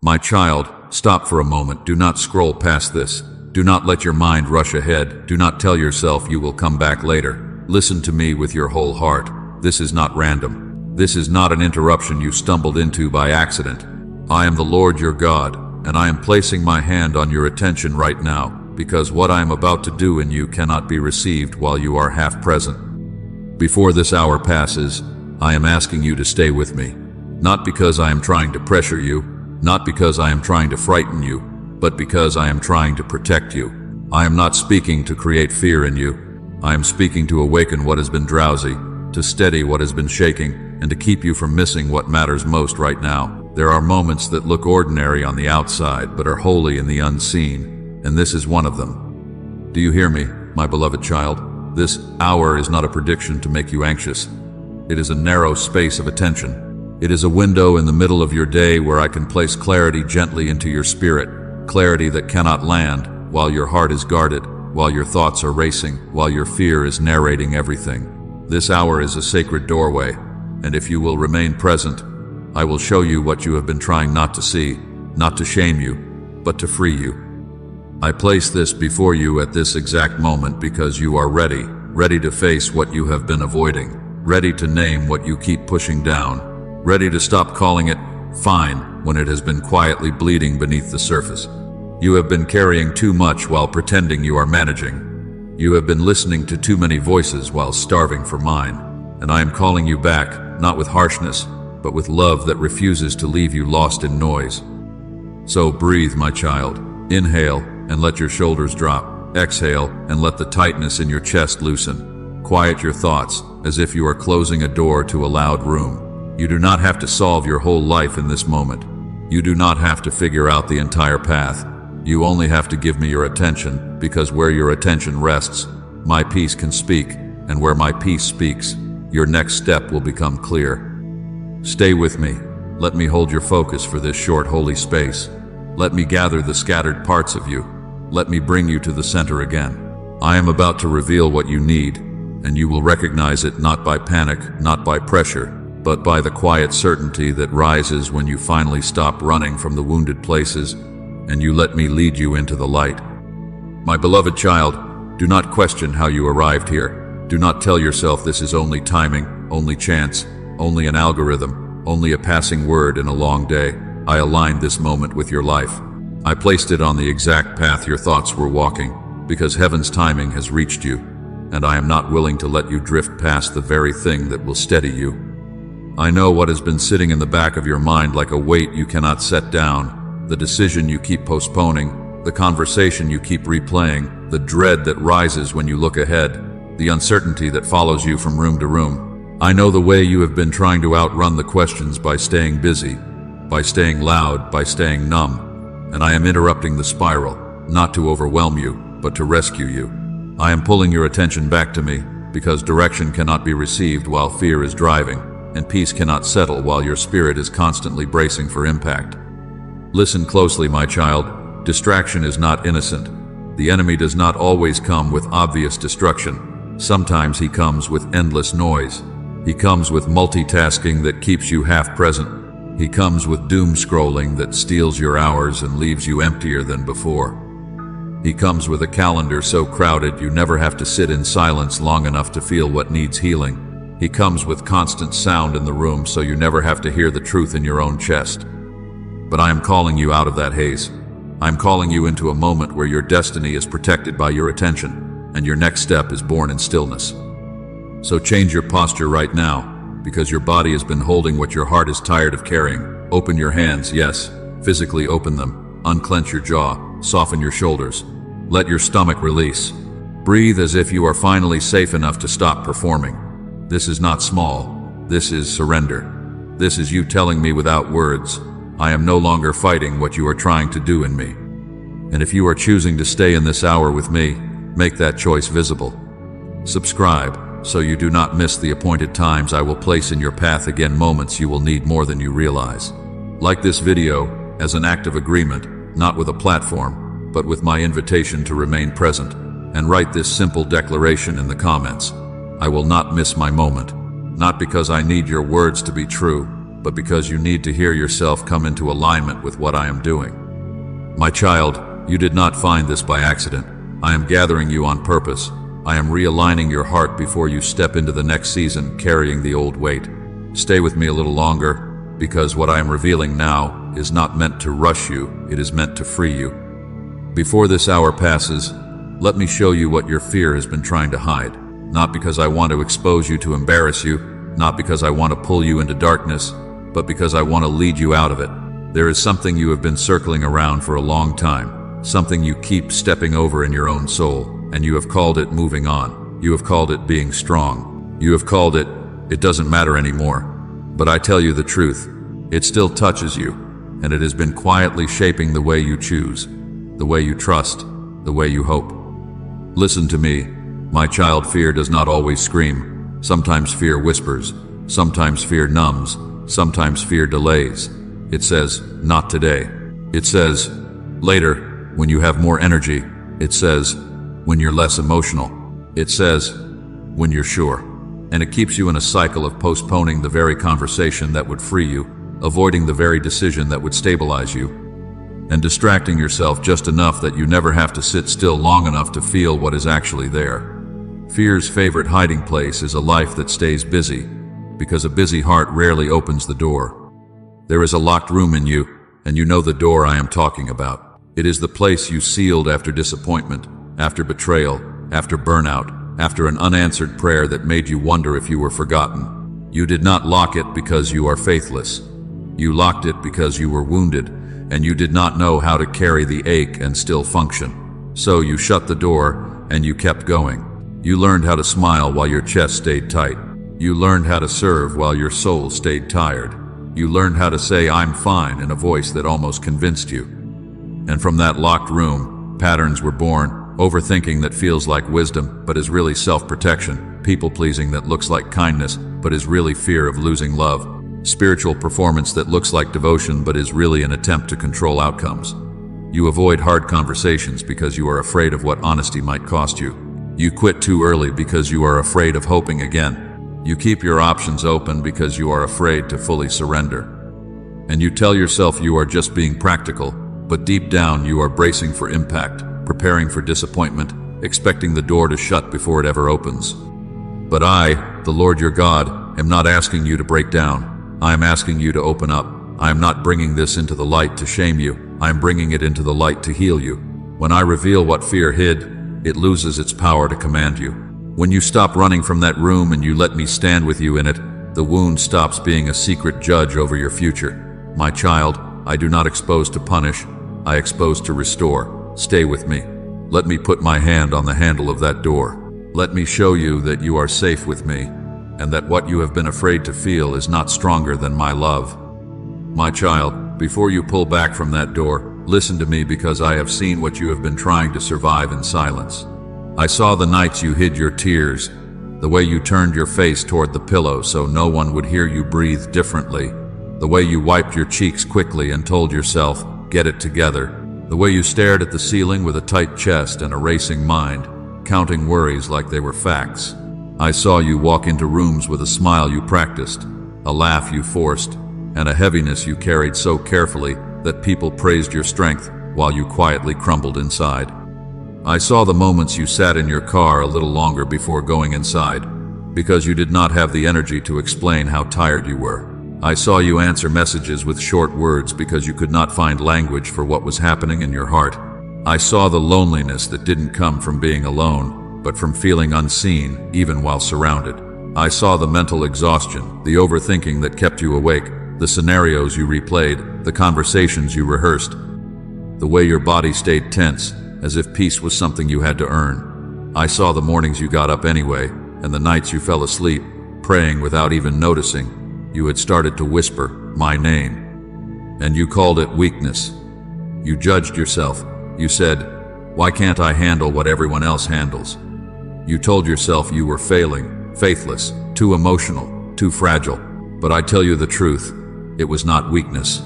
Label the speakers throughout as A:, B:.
A: My child, stop for a moment. Do not scroll past this. Do not let your mind rush ahead. Do not tell yourself you will come back later. Listen to me with your whole heart. This is not random. This is not an interruption you stumbled into by accident. I am the Lord your God, and I am placing my hand on your attention right now, because what I am about to do in you cannot be received while you are half present. Before this hour passes, I am asking you to stay with me. Not because I am trying to pressure you, not because I am trying to frighten you, but because I am trying to protect you. I am not speaking to create fear in you. I am speaking to awaken what has been drowsy, to steady what has been shaking, and to keep you from missing what matters most right now. There are moments that look ordinary on the outside, but are holy in the unseen, and this is one of them. Do you hear me, my beloved child? This hour is not a prediction to make you anxious. It is a narrow space of attention. It is a window in the middle of your day where I can place clarity gently into your spirit, clarity that cannot land while your heart is guarded, while your thoughts are racing, while your fear is narrating everything. This hour is a sacred doorway, and if you will remain present, I will show you what you have been trying not to see, not to shame you, but to free you. I place this before you at this exact moment because you are ready to face what you have been avoiding, ready to name what you keep pushing down, ready to stop calling it fine when it has been quietly bleeding beneath the surface. You have been carrying too much while pretending you are managing. You have been listening to too many voices while starving for mine, and I am calling you back, not with harshness, but with love that refuses to leave you lost in noise. So breathe, my child. Inhale and let your shoulders drop. Exhale and let the tightness in your chest loosen. Quiet your thoughts as if you are closing a door to a loud room. You do not have to solve your whole life in this moment. You do not have to figure out the entire path. You only have to give me your attention, because where your attention rests, my peace can speak, and where my peace speaks, your next step will become clear. Stay with me. Let me hold your focus for this short holy space. Let me gather the scattered parts of you. Let me bring you to the center again. I am about to reveal what you need, and you will recognize it not by panic, not by pressure, but by the quiet certainty that rises when you finally stop running from the wounded places and you let me lead you into the light. My beloved child, do not question how you arrived here. Do not tell yourself this is only timing, only chance, only an algorithm, only a passing word in a long day. I aligned this moment with your life. I placed it on the exact path your thoughts were walking, because heaven's timing has reached you, and I am not willing to let you drift past the very thing that will steady you. I know what has been sitting in the back of your mind like a weight you cannot set down, the decision you keep postponing, the conversation you keep replaying, the dread that rises when you look ahead, the uncertainty that follows you from room to room. I know the way you have been trying to outrun the questions by staying busy, by staying loud, by staying numb, and I am interrupting the spiral, not to overwhelm you, but to rescue you. I am pulling your attention back to me, because direction cannot be received while fear is driving, and peace cannot settle while your spirit is constantly bracing for impact. Listen closely, my child. Distraction is not innocent. The enemy does not always come with obvious destruction. Sometimes he comes with endless noise. He comes with multitasking that keeps you half present. He comes with doom scrolling that steals your hours and leaves you emptier than before. He comes with a calendar so crowded you never have to sit in silence long enough to feel what needs healing. He comes with constant sound in the room so you never have to hear the truth in your own chest. But I am calling you out of that haze. I am calling you into a moment where your destiny is protected by your attention, and your next step is born in stillness. So change your posture right now, because your body has been holding what your heart is tired of carrying. Open your hands, yes, physically open them. Unclench your jaw, soften your shoulders. Let your stomach release. Breathe as if you are finally safe enough to stop performing. This is not small. This is surrender. This is you telling me without words, I am no longer fighting what you are trying to do in me. And if you are choosing to stay in this hour with me, make that choice visible. Subscribe, so you do not miss the appointed times I will place in your path again, moments you will need more than you realize. Like this video as an act of agreement, not with a platform, but with my invitation to remain present, and write this simple declaration in the comments. I will not miss my moment, not because I need your words to be true, but because you need to hear yourself come into alignment with what I am doing. My child, you did not find this by accident. I am gathering you on purpose. I am realigning your heart before you step into the next season carrying the old weight. Stay with me a little longer, because what I am revealing now is not meant to rush you, it is meant to free you. Before this hour passes, let me show you what your fear has been trying to hide. Not because I want to expose you to embarrass you, not because I want to pull you into darkness, but because I want to lead you out of it. There is something you have been circling around for a long time, something you keep stepping over in your own soul, and you have called it moving on. You have called it being strong. You have called it, it doesn't matter anymore. But I tell you the truth, it still touches you, and it has been quietly shaping the way you choose, the way you trust, the way you hope. Listen to me, my child. Fear does not always scream. Sometimes fear whispers, sometimes fear numbs, sometimes fear delays. It says, not today. It says, later, when you have more energy. It says, when you're less emotional. It says, when you're sure. And it keeps you in a cycle of postponing the very conversation that would free you, avoiding the very decision that would stabilize you, and distracting yourself just enough that you never have to sit still long enough to feel what is actually there. Fear's favorite hiding place is a life that stays busy, because a busy heart rarely opens the door. There is a locked room in you, and you know the door I am talking about. It is the place you sealed after disappointment, after betrayal, after burnout, after an unanswered prayer that made you wonder if you were forgotten. You did not lock it because you are faithless. You locked it because you were wounded, and you did not know how to carry the ache and still function. So you shut the door, and you kept going. You learned how to smile while your chest stayed tight. You learned how to serve while your soul stayed tired. You learned how to say, I'm fine, in a voice that almost convinced you. And from that locked room, patterns were born. Overthinking that feels like wisdom, but is really self-protection. People-pleasing that looks like kindness, but is really fear of losing love. Spiritual performance that looks like devotion, but is really an attempt to control outcomes. You avoid hard conversations because you are afraid of what honesty might cost you. You quit too early because you are afraid of hoping again. You keep your options open because you are afraid to fully surrender. And you tell yourself you are just being practical, but deep down you are bracing for impact, preparing for disappointment, expecting the door to shut before it ever opens. But I, the Lord your God, am not asking you to break down. I am asking you to open up. I am not bringing this into the light to shame you. I am bringing it into the light to heal you. When I reveal what fear hid, it loses its power to command you. When you stop running from that room and you let me stand with you in it, the wound stops being a secret judge over your future. My child, I do not expose to punish. I expose to restore. Stay with me. Let me put my hand on the handle of that door. Let me show you that you are safe with me, and that what you have been afraid to feel is not stronger than my love. My child, before you pull back from that door, listen to me, because I have seen what you have been trying to survive in silence. I saw the nights you hid your tears, the way you turned your face toward the pillow so no one would hear you breathe differently, the way you wiped your cheeks quickly and told yourself, get it together, the way you stared at the ceiling with a tight chest and a racing mind, counting worries like they were facts. I saw you walk into rooms with a smile you practiced, a laugh you forced, and a heaviness you carried so carefully that people praised your strength while you quietly crumbled inside. I saw the moments you sat in your car a little longer before going inside, because you did not have the energy to explain how tired you were. I saw you answer messages with short words because you could not find language for what was happening in your heart. I saw the loneliness that didn't come from being alone, but from feeling unseen, even while surrounded. I saw the mental exhaustion, the overthinking that kept you awake, the scenarios you replayed, the conversations you rehearsed, the way your body stayed tense, as if peace was something you had to earn. I saw the mornings you got up anyway, and the nights you fell asleep, praying without even noticing. You had started to whisper my name, and you called it weakness. You judged yourself. You said, why can't I handle what everyone else handles? You told yourself you were failing, faithless, too emotional, too fragile. But I tell you the truth, it was not weakness.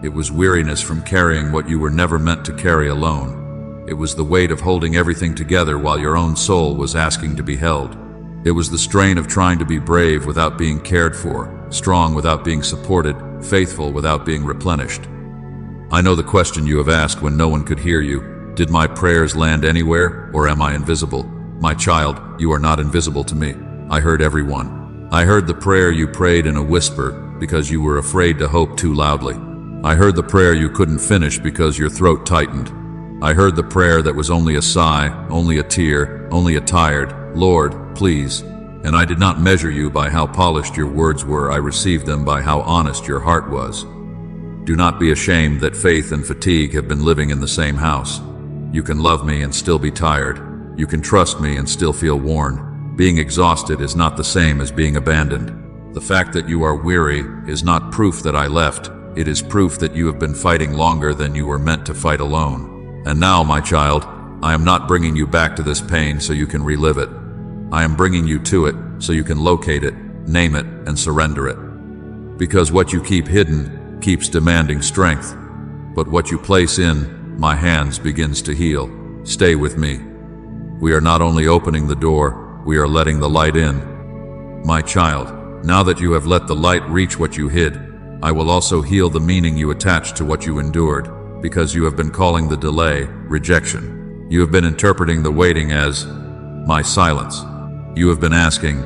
A: It was weariness from carrying what you were never meant to carry alone. It was the weight of holding everything together while your own soul was asking to be held. It was the strain of trying to be brave without being cared for, strong without being supported, faithful without being replenished. I know the question you have asked when no one could hear you. Did my prayers land anywhere, or am I invisible? My child, you are not invisible to me. I heard everyone. I heard the prayer you prayed in a whisper because you were afraid to hope too loudly. I heard the prayer you couldn't finish because your throat tightened. I heard the prayer that was only a sigh, only a tear, only a tired, "Lord, please." And I did not measure you by how polished your words were. I received them by how honest your heart was. Do not be ashamed that faith and fatigue have been living in the same house. You can love me and still be tired. You can trust me and still feel worn. Being exhausted is not the same as being abandoned. The fact that you are weary is not proof that I left. It is proof that you have been fighting longer than you were meant to fight alone. And now, my child, I am not bringing you back to this pain so you can relive it. I am bringing you to it so you can locate it, name it, and surrender it. Because what you keep hidden keeps demanding strength, but what you place in my hands begins to heal. Stay with me. We are not only opening the door, we are letting the light in. My child, now that you have let the light reach what you hid, I will also heal the meaning you attached to what you endured, because you have been calling the delay rejection. You have been interpreting the waiting as my silence. You have been asking,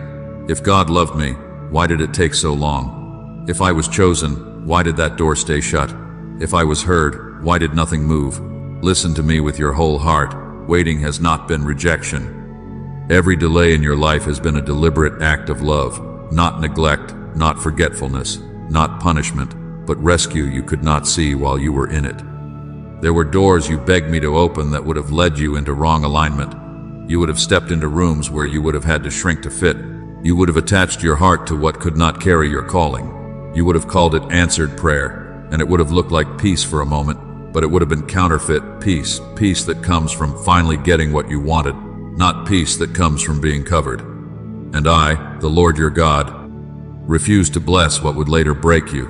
A: if God loved me, why did it take so long? If I was chosen, why did that door stay shut? If I was heard, why did nothing move? Listen to me with your whole heart. Waiting has not been rejection. Every delay in your life has been a deliberate act of love, not neglect, not forgetfulness, not punishment, but rescue you could not see while you were in it. There were doors you begged me to open that would have led you into wrong alignment. You would have stepped into rooms where you would have had to shrink to fit. You would have attached your heart to what could not carry your calling. You would have called it answered prayer, and it would have looked like peace for a moment, but it would have been counterfeit peace, peace that comes from finally getting what you wanted, not peace that comes from being covered. And I, the Lord your God, refuse to bless what would later break you.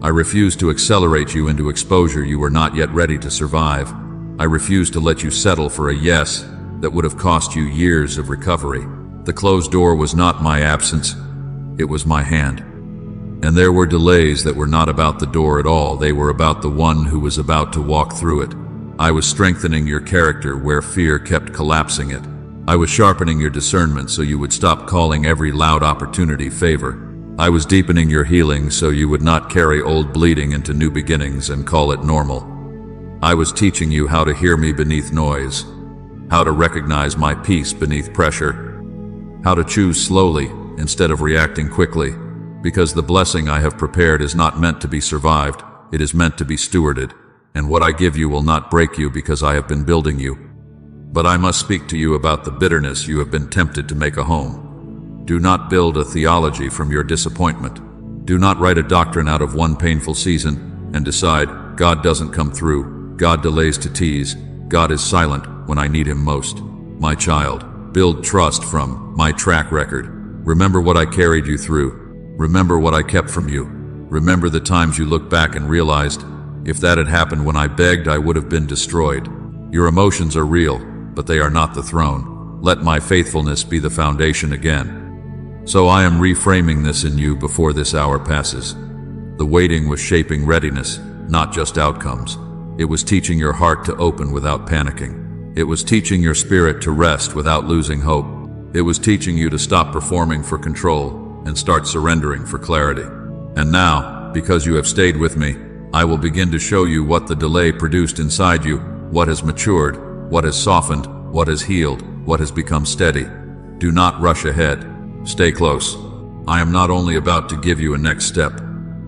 A: I refuse to accelerate you into exposure you were not yet ready to survive. I refuse to let you settle for a yes that would have cost you years of recovery. The closed door was not my absence, it was my hand. And there were delays that were not about the door at all, they were about the one who was about to walk through it. I was strengthening your character where fear kept collapsing it. I was sharpening your discernment so you would stop calling every loud opportunity favor. I was deepening your healing so you would not carry old bleeding into new beginnings and call it normal. I was teaching you how to hear me beneath noise, how to recognize my peace beneath pressure, how to choose slowly instead of reacting quickly. Because the blessing I have prepared is not meant to be survived, it is meant to be stewarded, and what I give you will not break you because I have been building you. But I must speak to you about the bitterness you have been tempted to make a home. Do not build a theology from your disappointment. Do not write a doctrine out of one painful season and decide, God doesn't come through, God delays to tease, God is silent when I need him most. My child, build trust from my track record. Remember what I carried you through. Remember what I kept from you. Remember the times you looked back and realized, if that had happened when I begged, I would have been destroyed. Your emotions are real, but they are not the throne. Let my faithfulness be the foundation again. So I am reframing this in you before this hour passes. The waiting was shaping readiness, not just outcomes. It was teaching your heart to open without panicking. It was teaching your spirit to rest without losing hope. It was teaching you to stop performing for control and start surrendering for clarity. And now, because you have stayed with me, I will begin to show you what the delay produced inside you, what has matured, what has softened, what has healed, what has become steady. Do not rush ahead. Stay close. I am not only about to give you a next step,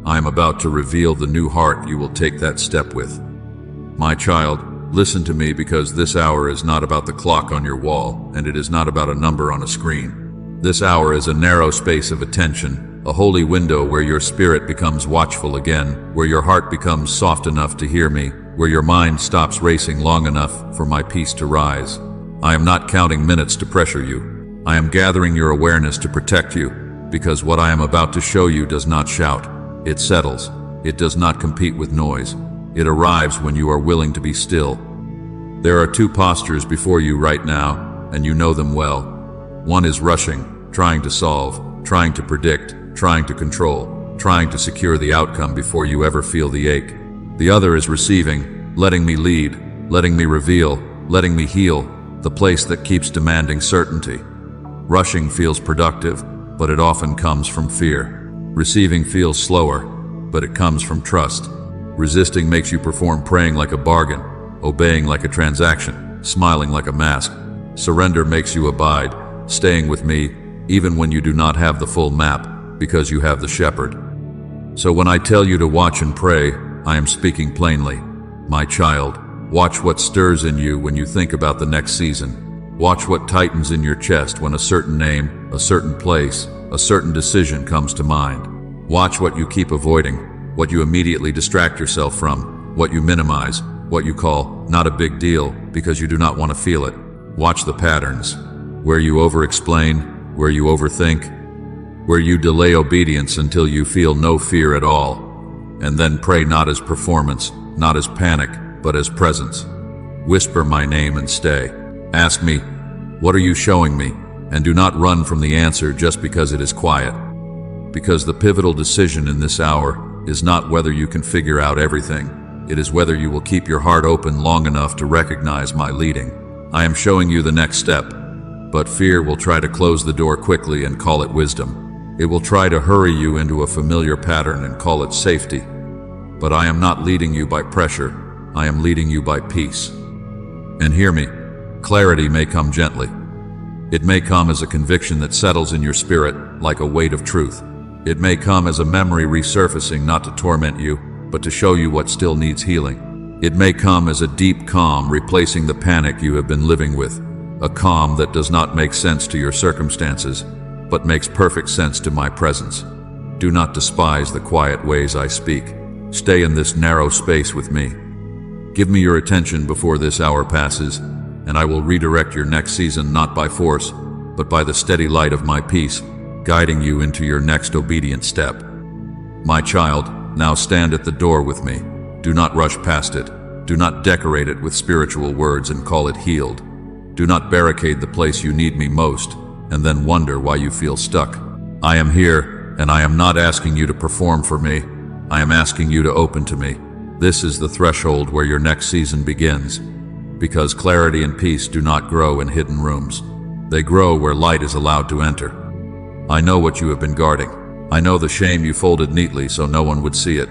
A: I am about to reveal the new heart you will take that step with. My child, listen to me, because this hour is not about the clock on your wall, and it is not about a number on a screen. This hour is a narrow space of attention, a holy window where your spirit becomes watchful again, where your heart becomes soft enough to hear me, where your mind stops racing long enough for my peace to rise. I am not counting minutes to pressure you. I am gathering your awareness to protect you, because what I am about to show you does not shout. It settles. It does not compete with noise. It arrives when you are willing to be still. There are two postures before you right now, and you know them well. One is rushing, trying to solve, trying to predict, trying to control, trying to secure the outcome before you ever feel the ache. The other is receiving, letting me lead, letting me reveal, letting me heal, the place that keeps demanding certainty. Rushing feels productive, but it often comes from fear. Receiving feels slower, but it comes from trust. Resisting makes you perform praying like a bargain, obeying like a transaction, smiling like a mask. Surrender makes you abide, staying with me, even when you do not have the full map, because you have the shepherd. So when I tell you to watch and pray, I am speaking plainly. My child, watch what stirs in you when you think about the next season. Watch what tightens in your chest when a certain name, a certain place, a certain decision comes to mind. Watch what you keep avoiding, what you immediately distract yourself from, what you minimize, what you call not a big deal because you do not want to feel it. Watch the patterns, where you over-explain, where you overthink, where you delay obedience until you feel no fear at all, and then pray not as performance, not as panic, but as presence. Whisper my name and stay. Ask me, what are you showing me? And do not run from the answer just because it is quiet. Because the pivotal decision in this hour is not whether you can figure out everything. It is whether you will keep your heart open long enough to recognize my leading. I am showing you the next step, but fear will try to close the door quickly and call it wisdom. It will try to hurry you into a familiar pattern and call it safety. But I am not leading you by pressure. I am leading you by peace. And hear me, clarity may come gently. It may come as a conviction that settles in your spirit like a weight of truth. It may come as a memory resurfacing not to torment you, but to show you what still needs healing. It may come as a deep calm replacing the panic you have been living with, a calm that does not make sense to your circumstances, but makes perfect sense to my presence. Do not despise the quiet ways I speak. Stay in this narrow space with me. Give me your attention before this hour passes, and I will redirect your next season not by force, but by the steady light of my peace, guiding you into your next obedient step. My child, now stand at the door with me. Do not rush past it. Do not decorate it with spiritual words and call it healed. Do not barricade the place you need me most, and then wonder why you feel stuck. I am here, and I am not asking you to perform for me. I am asking you to open to me. This is the threshold where your next season begins, because clarity and peace do not grow in hidden rooms. They grow where light is allowed to enter. I know what you have been guarding. I know the shame you folded neatly so no one would see it,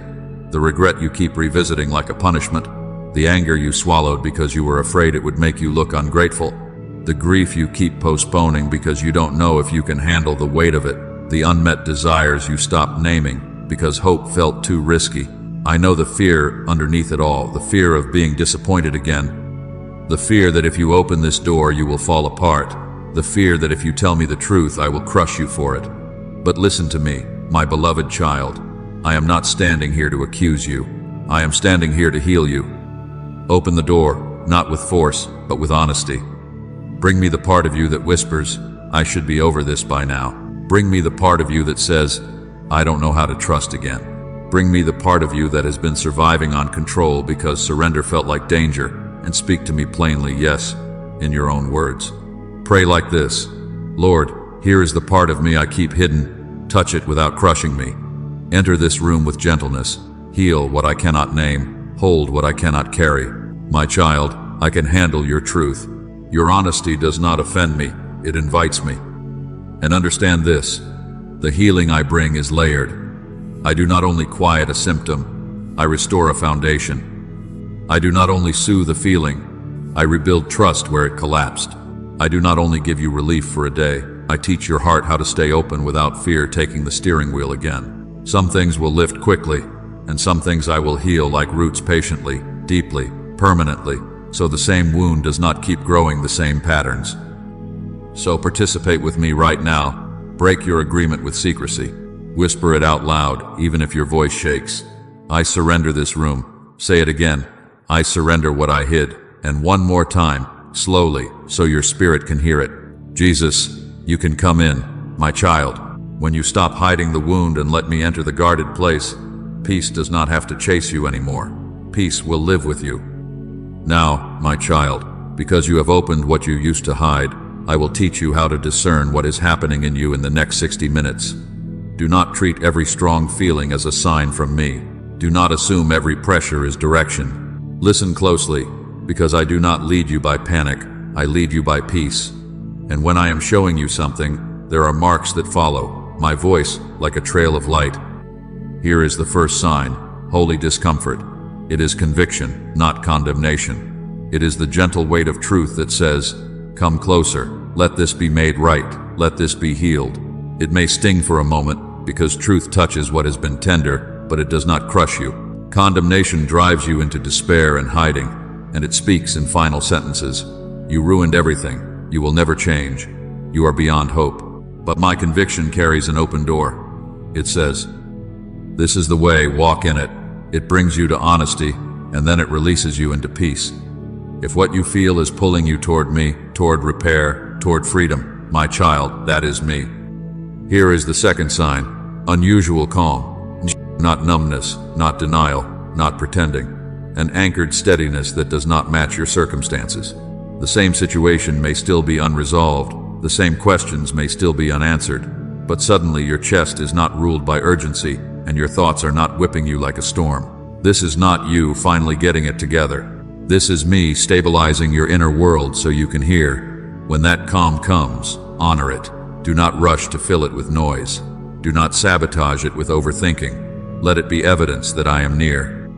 A: the regret you keep revisiting like a punishment, the anger you swallowed because you were afraid it would make you look ungrateful, the grief you keep postponing because you don't know if you can handle the weight of it, the unmet desires you stopped naming because hope felt too risky. I know the fear underneath it all, the fear of being disappointed again, the fear that if you open this door you will fall apart, the fear that if you tell me the truth I will crush you for it. But listen to me, my beloved child. I am not standing here to accuse you. I am standing here to heal you. Open the door, not with force, but with honesty. Bring me the part of you that whispers, I should be over this by now. Bring me the part of you that says, I don't know how to trust again. Bring me the part of you that has been surviving on control because surrender felt like danger, and speak to me plainly, yes, in your own words. Pray like this, Lord, here is the part of me I keep hidden. Touch it without crushing me. Enter this room with gentleness. Heal what I cannot name. Hold what I cannot carry. My child, I can handle your truth. Your honesty does not offend me. It invites me. And understand this, the healing I bring is layered. I do not only quiet a symptom, I restore a foundation. I do not only soothe a feeling, I rebuild trust where it collapsed. I do not only give you relief for a day, I teach your heart how to stay open without fear taking the steering wheel again. Some things will lift quickly, and some things I will heal like roots patiently, deeply, permanently, so the same wound does not keep growing the same patterns. So participate with me right now. Break your agreement with secrecy. Whisper it out loud, even if your voice shakes. I surrender this room. Say it again. I surrender what I hid. And one more time, slowly, so your spirit can hear it. Jesus, you can come in, my child. When you stop hiding the wound and let me enter the guarded place, peace does not have to chase you anymore. Peace will live with you. Now, my child, because you have opened what you used to hide, I will teach you how to discern what is happening in you in the next 60 minutes. Do not treat every strong feeling as a sign from me. Do not assume every pressure is direction. Listen closely, because I do not lead you by panic, I lead you by peace. And when I am showing you something, there are marks that follow, my voice like a trail of light. Here is the first sign, holy discomfort. It is conviction, not condemnation. It is the gentle weight of truth that says, come closer, let this be made right, let this be healed. It may sting for a moment, because truth touches what has been tender, but it does not crush you. Condemnation drives you into despair and hiding, and it speaks in final sentences. You ruined everything. You will never change. You are beyond hope. But my conviction carries an open door. It says, this is the way, walk in it. It brings you to honesty, and then it releases you into peace. If what you feel is pulling you toward me, toward repair, toward freedom, my child, that is me. Here is the second sign, unusual calm. Not numbness, not denial, not pretending. An anchored steadiness that does not match your circumstances. The same situation may still be unresolved, the same questions may still be unanswered, but suddenly your chest is not ruled by urgency, and your thoughts are not whipping you like a storm. This is not you finally getting it together. This is me stabilizing your inner world so you can hear. When that calm comes, honor it. Do not rush to fill it with noise. Do not sabotage it with overthinking. Let it be evidence that I am near.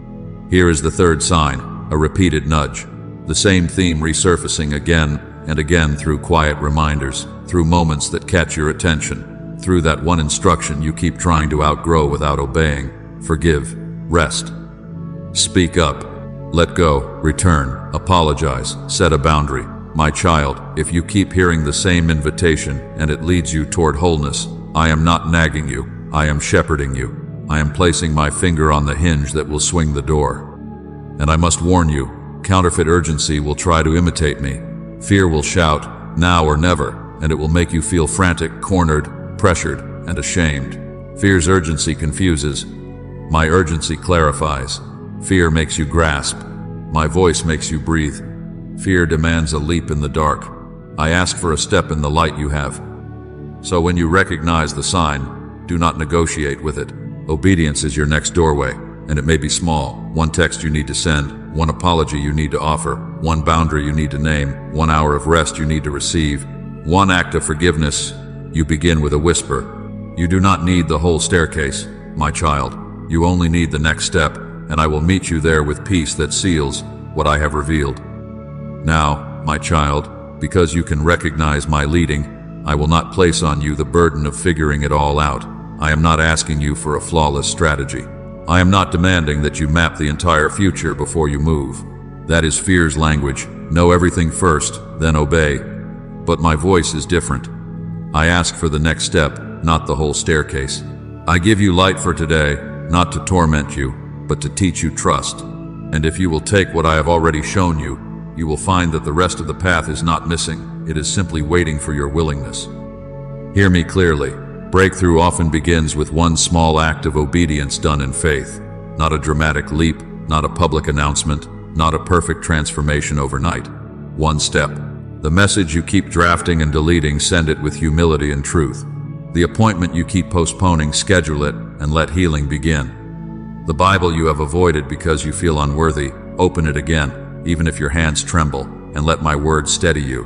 A: Here is the third sign, a repeated nudge. The same theme resurfacing again and again through quiet reminders, through moments that catch your attention, through that one instruction you keep trying to outgrow without obeying. Forgive, rest, speak up, let go, return, apologize, set a boundary. My child, if you keep hearing the same invitation and it leads you toward wholeness, I am not nagging you, I am shepherding you. I am placing my finger on the hinge that will swing the door. And I must warn you, counterfeit urgency will try to imitate me. Fear will shout, now or never, and it will make you feel frantic, cornered, pressured, and ashamed. Fear's urgency confuses. My urgency clarifies. Fear makes you grasp. My voice makes you breathe. Fear demands a leap in the dark. I ask for a step in the light you have. So when you recognize the sign, do not negotiate with it. Obedience is your next doorway, and it may be small. One text you need to send, one apology you need to offer, one boundary you need to name, 1 hour of rest you need to receive, one act of forgiveness. You begin with a whisper. You do not need the whole staircase, my child. You only need the next step, and I will meet you there with peace that seals what I have revealed. Now, my child, because you can recognize my leading, I will not place on you the burden of figuring it all out. I am not asking you for a flawless strategy. I am not demanding that you map the entire future before you move. That is fear's language. Know everything first, then obey. But my voice is different. I ask for the next step, not the whole staircase. I give you light for today, not to torment you, but to teach you trust. And if you will take what I have already shown you, you will find that the rest of the path is not missing. It is simply waiting for your willingness. Hear me clearly. Breakthrough often begins with one small act of obedience done in faith. Not a dramatic leap, not a public announcement, not a perfect transformation overnight. One step. The message you keep drafting and deleting, send it with humility and truth. The appointment you keep postponing, schedule it and let healing begin. The Bible you have avoided because you feel unworthy, open it again, even if your hands tremble, and let my word steady you.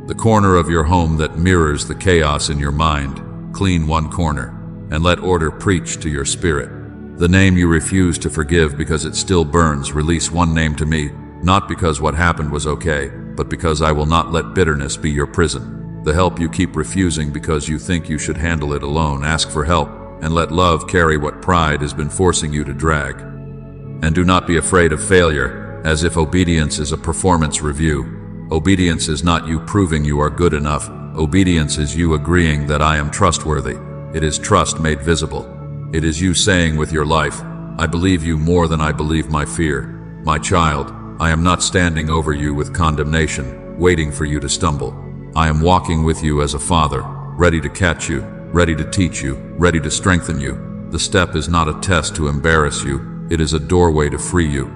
A: The corner of your home that mirrors the chaos in your mind, clean one corner, and let order preach to your spirit. The name you refuse to forgive because it still burns, release one name to me, not because what happened was okay, but because I will not let bitterness be your prison. The help you keep refusing because you think you should handle it alone, ask for help, and let love carry what pride has been forcing you to drag. And do not be afraid of failure, as if obedience is a performance review. Obedience is not you proving you are good enough. Obedience is you agreeing that I am trustworthy. It is trust made visible. It is you saying with your life, I believe you more than I believe my fear. My child, I am not standing over you with condemnation, waiting for you to stumble. I am walking with you as a father, ready to catch you, ready to teach you, ready to strengthen you. The step is not a test to embarrass you. It is a doorway to free you.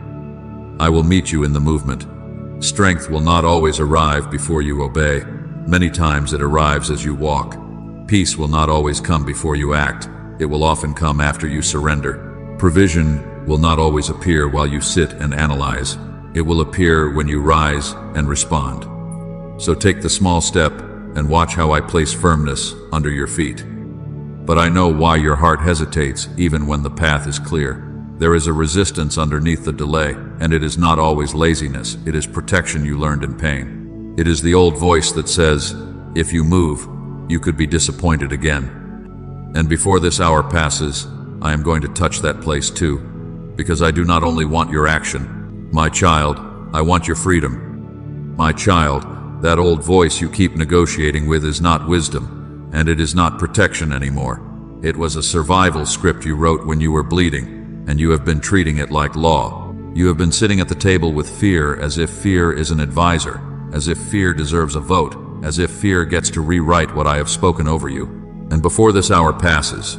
A: I will meet you in the movement. Strength will not always arrive before you obey. Many times it arrives as you walk. Peace will not always come before you act. it will often come after you surrender. Provision will not always appear while you sit and analyze. It will appear when you rise and respond. So take the small step and watch how I place firmness under your feet. But I know why your heart hesitates even when the path is clear. There is a resistance underneath the delay, and it is not always laziness, it is protection you learned in pain. It is the old voice that says, if you move, you could be disappointed again. And before this hour passes, I am going to touch that place too, because I do not only want your action. My child, I want your freedom. My child, that old voice you keep negotiating with is not wisdom, and it is not protection anymore. It was a survival script you wrote when you were bleeding, and you have been treating it like law. You have been sitting at the table with fear as if fear is an advisor, as if fear deserves a vote, as if fear gets to rewrite what I have spoken over you. And before this hour passes,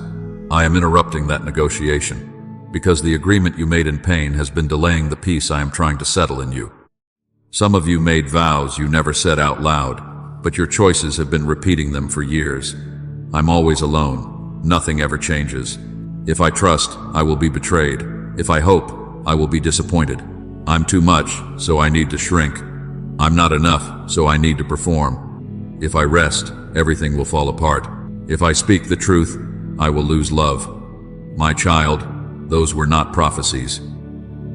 A: I am interrupting that negotiation, because the agreement you made in pain has been delaying the peace I am trying to settle in you. Some of you made vows you never said out loud, but your choices have been repeating them for years. I'm always alone. Nothing ever changes. If I trust, I will be betrayed. If I hope, I will be disappointed. I'm too much, so I need to shrink. I'm not enough, so I need to perform. If I rest, everything will fall apart. If I speak the truth, I will lose love. My child, those were not prophecies.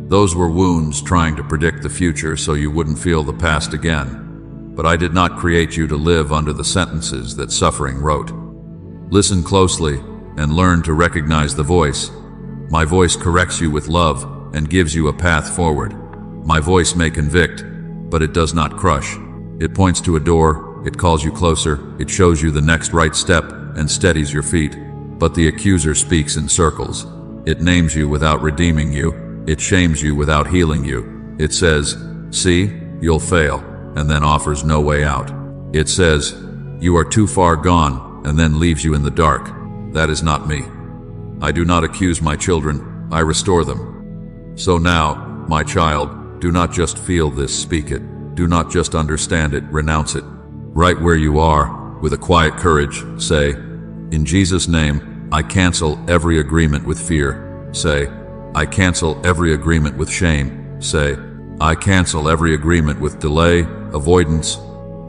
A: Those were wounds trying to predict the future so you wouldn't feel the past again. But I did not create you to live under the sentences that suffering wrote. Listen closely and learn to recognize the voice. My voice corrects you with love and gives you a path forward. My voice may convict, but it does not crush. It points to a door, it calls you closer, it shows you the next right step and steadies your feet. But the accuser speaks in circles. It names you without redeeming you. It shames you without healing you. It says, see, you'll fail, and then offers no way out. It says, you are too far gone, and then leaves you in the dark. That is not me. I do not accuse my children, I restore them. So now, my child, do not just feel this, speak it. Do not just understand it, renounce it. Right where you are, with a quiet courage, say, in Jesus' name, I cancel every agreement with fear. Say, I cancel every agreement with shame. Say, I cancel every agreement with delay, avoidance,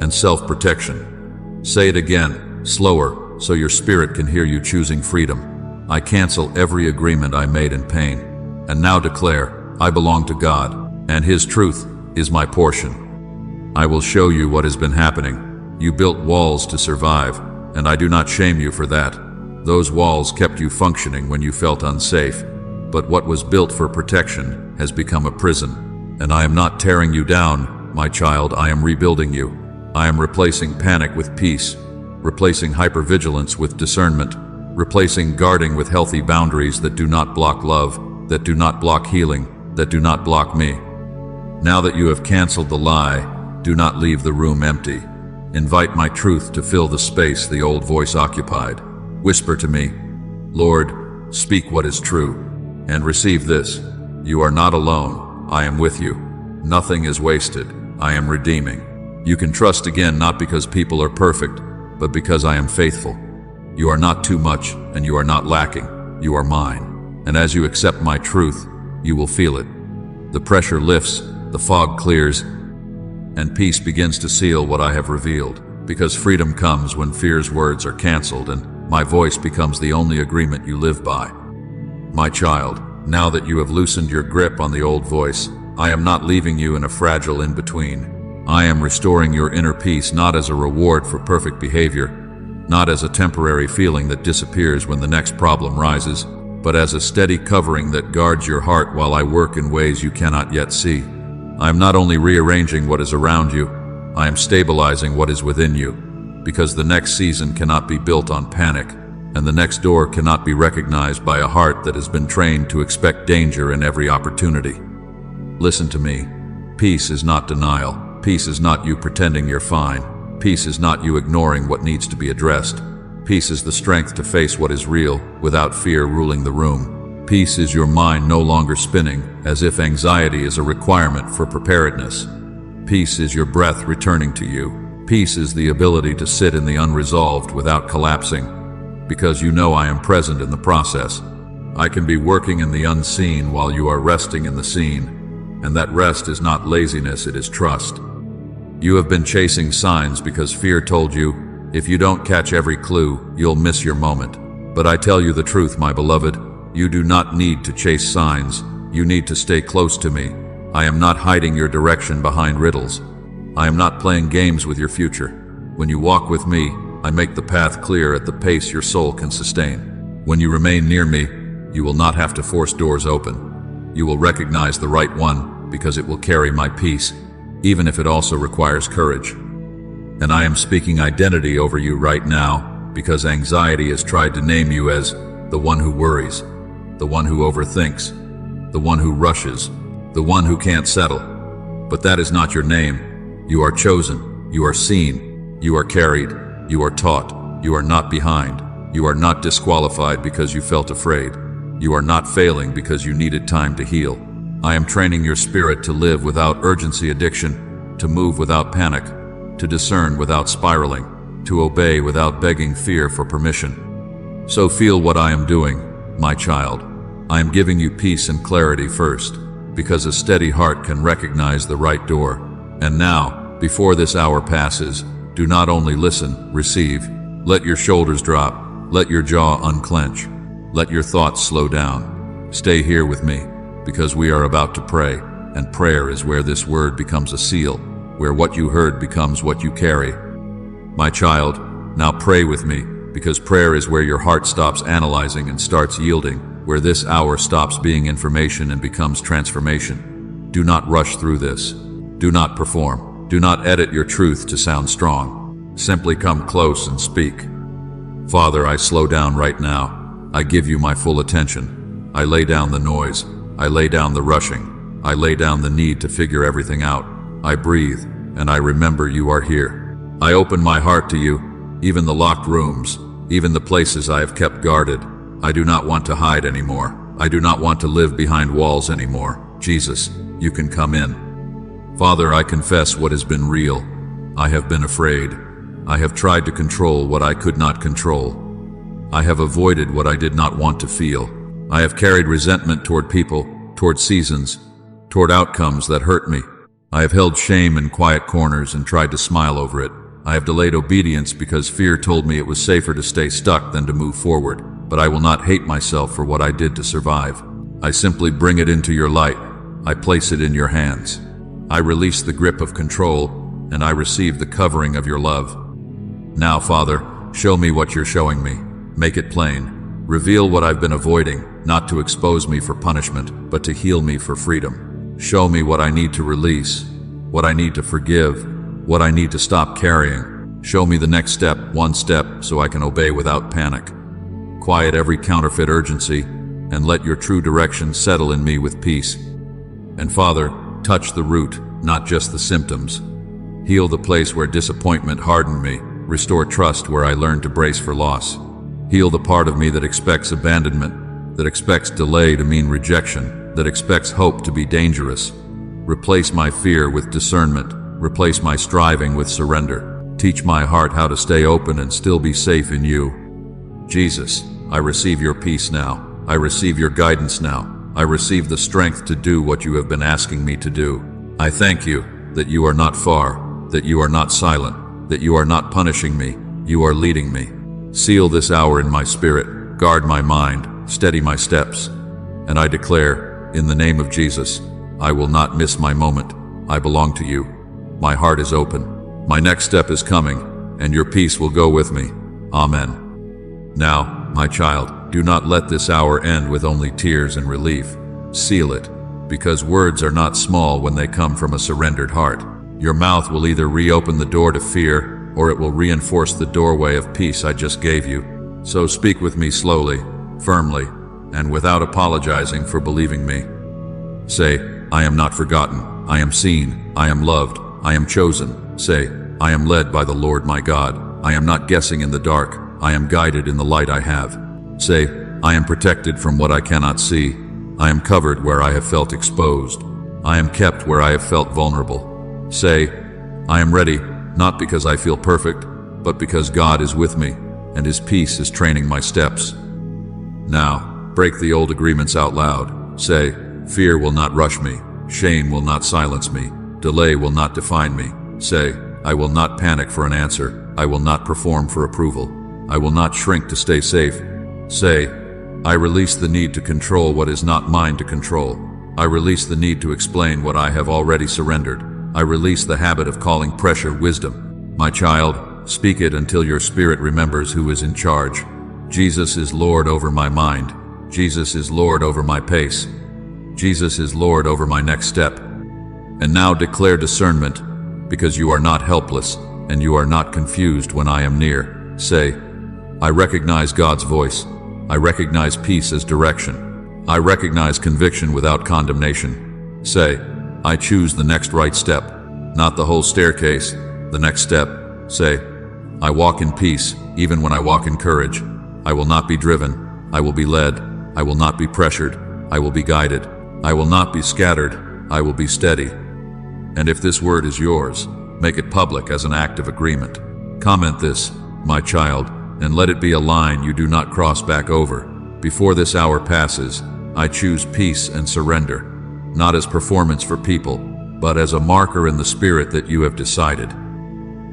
A: and self-protection. Say it again, slower, so your spirit can hear you choosing freedom. I cancel every agreement I made in pain, and now declare, I belong to God, and His truth is my portion. I will show you what has been happening. You built walls to survive, and I do not shame you for that. Those walls kept you functioning when you felt unsafe. But what was built for protection has become a prison. And I am not tearing you down, my child, I am rebuilding you. I am replacing panic with peace, replacing hypervigilance with discernment, replacing guarding with healthy boundaries that do not block love, that do not block healing, that do not block me. Now that you have canceled the lie, do not leave the room empty. Invite my truth to fill the space the old voice occupied. Whisper to me, Lord, speak what is true. And receive this. You are not alone. I am with you. Nothing is wasted. I am redeeming. You can trust again not because people are perfect, but because I am faithful. You are not too much, and you are not lacking. You are mine. And as you accept my truth, you will feel it. The pressure lifts, the fog clears, and peace begins to seal what I have revealed. Because freedom comes when fear's words are canceled, and my voice becomes the only agreement you live by. My child, now that you have loosened your grip on the old voice, I am not leaving you in a fragile in-between. I am restoring your inner peace not as a reward for perfect behavior, not as a temporary feeling that disappears when the next problem rises, but as a steady covering that guards your heart while I work in ways you cannot yet see. I am not only rearranging what is around you, I am stabilizing what is within you, because the next season cannot be built on panic, and the next door cannot be recognized by a heart that has been trained to expect danger in every opportunity. Listen to me. Peace is not denial. Peace is not you pretending you're fine. Peace is not you ignoring what needs to be addressed. Peace is the strength to face what is real without fear ruling the room. Peace is your mind no longer spinning as if anxiety is a requirement for preparedness. Peace is your breath returning to you. Peace is the ability to sit in the unresolved without collapsing. because you know I am present in the process. I can be working in the unseen while you are resting in the seen, and that rest is not laziness, it is trust. You have been chasing signs because fear told you, if you don't catch every clue, you'll miss your moment. But I tell you the truth, my beloved, you do not need to chase signs, you need to stay close to me. I am not hiding your direction behind riddles. I am not playing games with your future. When you walk with me, I make the path clear at the pace your soul can sustain. When you remain near me, you will not have to force doors open. You will recognize the right one because it will carry my peace, even if it also requires courage. And I am speaking identity over you right now because anxiety has tried to name you as the one who worries, the one who overthinks, the one who rushes, the one who can't settle. But that is not your name. You are chosen, you are seen, you are carried, you are taught, you are not behind, you are not disqualified because you felt afraid. You are not failing because you needed time to heal. I am training your spirit to live without urgency addiction, to move without panic, to discern without spiraling, to obey without begging fear for permission. So feel what I am doing, my child. I am giving you peace and clarity first, because a steady heart can recognize the right door. And now, before this hour passes, do not only listen, receive. Let your shoulders drop, let your jaw unclench. Let your thoughts slow down. Stay here with me, because we are about to pray, and prayer is where this word becomes a seal, where what you heard becomes what you carry. My child, now pray with me, because prayer is where your heart stops analyzing and starts yielding, where this hour stops being information and becomes transformation. Do not rush through this. Do not perform. Do not edit your truth to sound strong. Simply come close and speak. Father, I slow down right now. I give you my full attention. I lay down the noise. I lay down the rushing. I lay down the need to figure everything out. I breathe, and I remember you are here. I open my heart to you, even the locked rooms, even the places I have kept guarded. I do not want to hide anymore. I do not want to live behind walls anymore. Jesus, you can come in. Father, I confess what has been real. I have been afraid. I have tried to control what I could not control. I have avoided what I did not want to feel. I have carried resentment toward people, toward seasons, toward outcomes that hurt me. I have held shame in quiet corners and tried to smile over it. I have delayed obedience because fear told me it was safer to stay stuck than to move forward. But I will not hate myself for what I did to survive. I simply bring it into your light. I place it in your hands. I release the grip of control, and I receive the covering of your love. Now, Father, show me what you're showing me. Make it plain. Reveal what I've been avoiding, not to expose me for punishment, but to heal me for freedom. Show me what I need to release, what I need to forgive, what I need to stop carrying. Show me the next step, one step, so I can obey without panic. Quiet every counterfeit urgency, and let your true direction settle in me with peace. And Father, touch the root, not just the symptoms. Heal the place where disappointment hardened me. Restore trust where I learned to brace for loss. Heal the part of me that expects abandonment, that expects delay to mean rejection, that expects hope to be dangerous. Replace my fear with discernment. Replace my striving with surrender. Teach my heart how to stay open and still be safe in you. Jesus, I receive your peace now. I receive your guidance now. I receive the strength to do what you have been asking me to do. I thank you that you are not far, that you are not silent, that you are not punishing me, you are leading me. Seal this hour in my spirit, guard my mind, steady my steps. And I declare, in the name of Jesus, I will not miss my moment. I belong to you. My heart is open. My next step is coming, and your peace will go with me. Amen. Now, my child, do not let this hour end with only tears and relief. Seal it, because words are not small when they come from a surrendered heart. Your mouth will either reopen the door to fear, or it will reinforce the doorway of peace I just gave you. So speak with me slowly, firmly, and without apologizing for believing me. Say, I am not forgotten. I am seen. I am loved. I am chosen. Say, I am led by the Lord my God. I am not guessing in the dark. I am guided in the light I have. Say, I am protected from what I cannot see. I am covered where I have felt exposed. I am kept where I have felt vulnerable. Say, I am ready, not because I feel perfect, but because God is with me. and His peace is training my steps. Now, break the old agreements out loud. Say, fear will not rush me, shame will not silence me, delay will not define me. Say, I will not panic for an answer, I will not perform for approval, I will not shrink to stay safe. Say, I release the need to control what is not mine to control. I release the need to explain what I have already surrendered. I release the habit of calling pressure wisdom. My child, speak it until your spirit remembers who is in charge. Jesus is Lord over my mind. Jesus is Lord over my pace. Jesus is Lord over my next step. And now declare discernment, because you are not helpless and you are not confused when I am near. Say, I recognize God's voice. I recognize peace as direction. I recognize conviction without condemnation. Say, I choose the next right step, not the whole staircase, the next step. Say, I walk in peace, even when I walk in courage. I will not be driven. I will be led. I will not be pressured. I will be guided. I will not be scattered. I will be steady. And if this word is yours, make it public as an act of agreement. Comment this, my child, and let it be a line you do not cross back over. Before this hour passes, I choose peace and surrender, not as performance for people, but as a marker in the spirit that you have decided.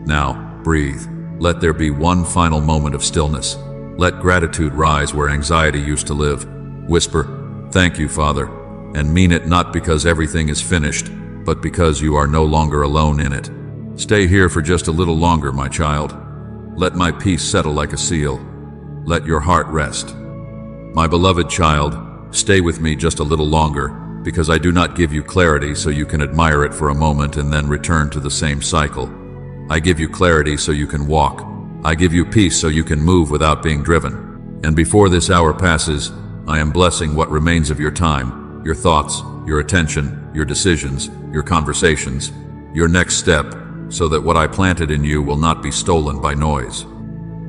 A: Now, breathe. Let there be one final moment of stillness. Let gratitude rise where anxiety used to live. Whisper, thank you, Father, and mean it not because everything is finished, but because you are no longer alone in it. Stay here for just a little longer, my child. Let my peace settle like a seal. Let your heart rest. My beloved child, stay with me just a little longer, because I do not give you clarity so you can admire it for a moment and then return to the same cycle. I give you clarity so you can walk. I give you peace so you can move without being driven. And before this hour passes, I am blessing what remains of your time, your thoughts, your attention, your decisions, your conversations, your next step, so that what I planted in you will not be stolen by noise.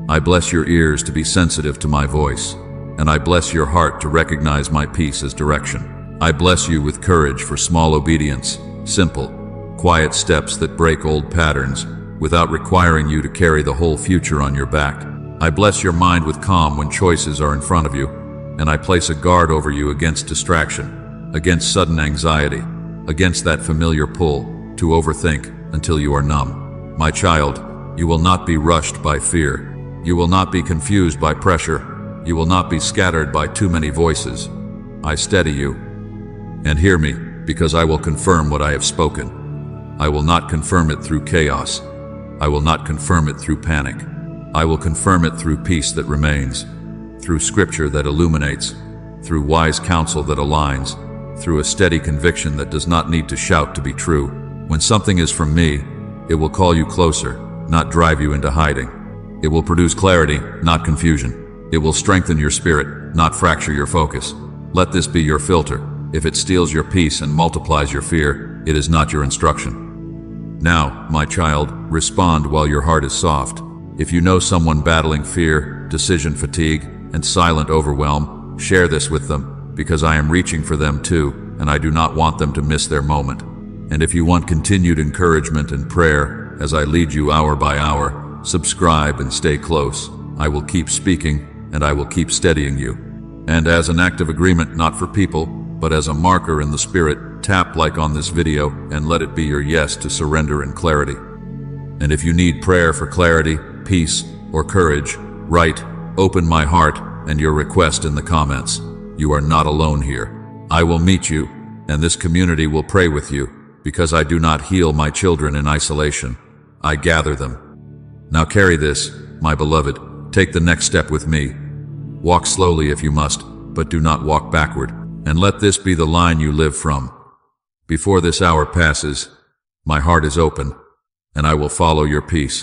A: I bless your ears to be sensitive to my voice, and I bless your heart to recognize my peace as direction. I bless you with courage for small obedience, simple, quiet steps that break old patterns, without requiring you to carry the whole future on your back. I bless your mind with calm when choices are in front of you, and I place a guard over you against distraction, against sudden anxiety, against that familiar pull to overthink until you are numb. My child, you will not be rushed by fear. You will not be confused by pressure. You will not be scattered by too many voices. I steady you. And hear me, because I will confirm what I have spoken. I will not confirm it through chaos. I will not confirm it through panic. I will confirm it through peace that remains, through scripture that illuminates, through wise counsel that aligns, through a steady conviction that does not need to shout to be true. When something is from me, it will call you closer, not drive you into hiding. It will produce clarity, not confusion. It will strengthen your spirit, not fracture your focus. Let this be your filter. If it steals your peace and multiplies your fear, it is not your instruction. Now, my child, respond while your heart is soft. If you know someone battling fear, decision fatigue, and silent overwhelm, share this with them, because I am reaching for them too, and I do not want them to miss their moment. And if you want continued encouragement and prayer as I lead you hour by hour, subscribe and stay close. I will keep speaking, and I will keep steadying you. And as an act of agreement, not for people, but as a marker in the spirit, tap like on this video and let it be your yes to surrender and clarity. And if you need prayer for clarity, peace, or courage, write, "Open my heart," and your request in the comments. You are not alone here. I will meet you, and this community will pray with you, because I do not heal my children in isolation. I gather them. Now carry this, my beloved. Take the next step with me. Walk slowly if you must, but do not walk backward. And let this be the line you live from. Before this hour passes, my heart is open, and I will follow your peace.